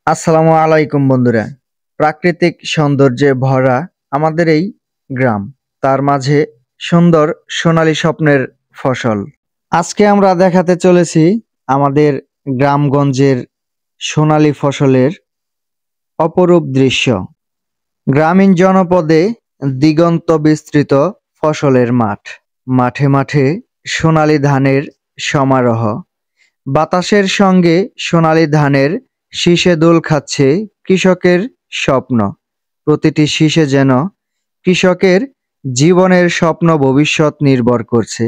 আসসালামু আলাইকুম বন্ধুরা। প্রাকৃতিক সৌন্দর্যে ভরা আমাদের এই গ্রাম, তার মাঝে সুন্দর সোনালী স্বপ্নের ফসল। আজকে আমরা দেখাতে চলেছি আমাদের গ্রামগঞ্জের সোনালী ফসলের অপরূপ দৃশ্য। গ্রামীণ জনপদে দিগন্ত বিস্তৃত ফসলের মাঠ, মাঠে মাঠে সোনালী ধানের সমারোহ। বাতাসের সঙ্গে সোনালী ধানের শীষে দোল খাচ্ছে কৃষকের স্বপ্ন। প্রতিটি শীষে যেন কৃষকের জীবনের স্বপ্ন ভবিষ্যৎ নির্ভর করছে।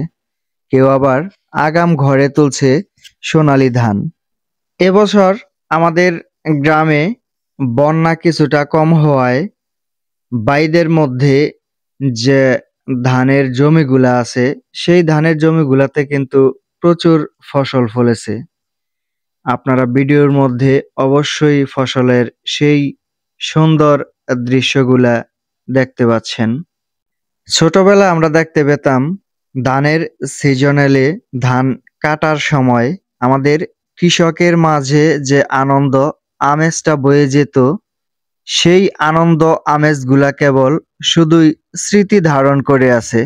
কেউ আবার আগাম ঘরে তুলছে সোনালী ধান। এবছর আমাদের গ্রামে বন্যা কিছুটা কম হওয়ায় বাইদের মধ্যে যে ধানের জমিগুলা আছে, সেই ধানের জমিগুলাতে কিন্তু প্রচুর ফসল ফলেছে। আপনারা ভিডিওর মধ্যে অবশ্যই ফসলের সেই সুন্দর দৃশ্যগুলা দেখতে পাচ্ছেন। ছোটবেলা আমরা দেখতে পেতাম ধানের সিজনালে ধান কাটার সময় আমাদের কৃষকের মাঝে যে আনন্দ আমেজটা বয়ে যেত, সেই আনন্দ আমেজগুলা কেবল শুধুই স্মৃতি ধারণ করে আছে।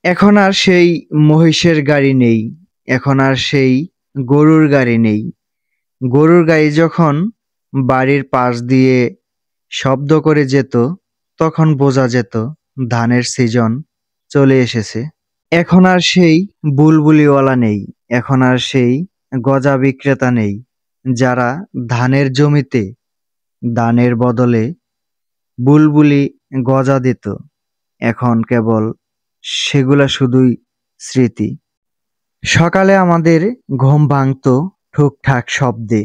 এখন আর সেই মহিষের গাড়ি নেই, এখন আর সেই গরুর গাড়ি নেই। গরুর গাড়ি যখন বাড়ির পাশ দিয়ে শব্দ করে যেত, তখন বোঝা যেত ধানের সিজন চলে এসেছে। এখন আর সেই বুলবুলিওয়ালা নেই, এখন আর সেই গজা বিক্রেতা নেই, যারা ধানের জমিতে ধানের বদলে বুলবুলি গজা দিত। এখন কেবল সেগুলা শুধুই স্মৃতি। সকালে আমাদের ঘুম ভাঙতো ঠুকঠাক শব্দে।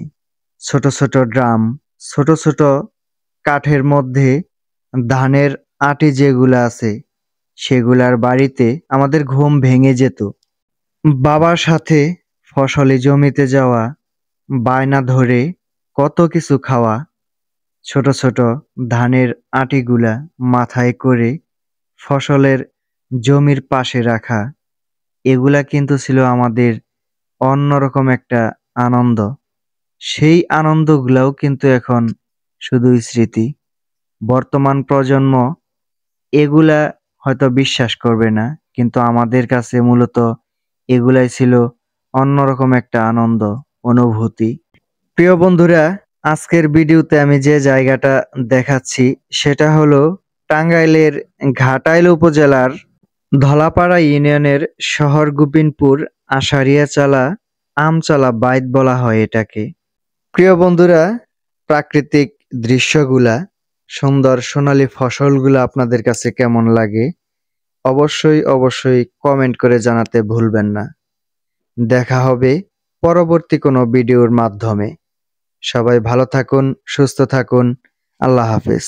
ছোট ছোট ড্রাম, ছোট ছোট কাঠের মধ্যে ধানের আটি যেগুলা আছে, সেগুলার বাড়িতে আমাদের ঘুম ভেঙে যেত। বাবার সাথে ফসলি জমিতে যাওয়া, বায়না ধরে কত কিছু খাওয়া, ছোট ছোট ধানের আটিগুলা মাথায় করে ফসলের জমির পাশে রাখা, এগুলা কিন্তু ছিল আমাদের অন্যরকম একটা আনন্দ। সেই আনন্দগুলাও কিন্তু এখন শুধুই স্মৃতি। বর্তমান প্রজন্ম এগুলা হয়তো বিশ্বাস করবে না, কিন্তু আমাদের কাছে মূলত এগুলাই ছিল অন্যরকম একটা আনন্দ, অনুভূতি। প্রিয় বন্ধুরা, আজকের ভিডিওতে আমি যে জায়গাটা দেখাচ্ছি সেটা হলো টাঙ্গাইলের ঘাটাইল উপজেলার ধলাপাড়া ইউনিয়নের শহর গোবিন্দপুর আশারিয়াচালা আমচালা বাইত বলা হয় এটাকে। প্রিয় বন্ধুরা, প্রাকৃতিক দৃশ্যগুলা, সুন্দর সোনালী ফসলগুলা আপনাদের কাছে কেমন লাগে অবশ্যই অবশ্যই কমেন্ট করে জানাতে ভুলবেন না। দেখা হবে পরবর্তী কোনো ভিডিওর মাধ্যমে। সবাই ভালো থাকুন, সুস্থ থাকুন। আল্লাহ হাফেজ।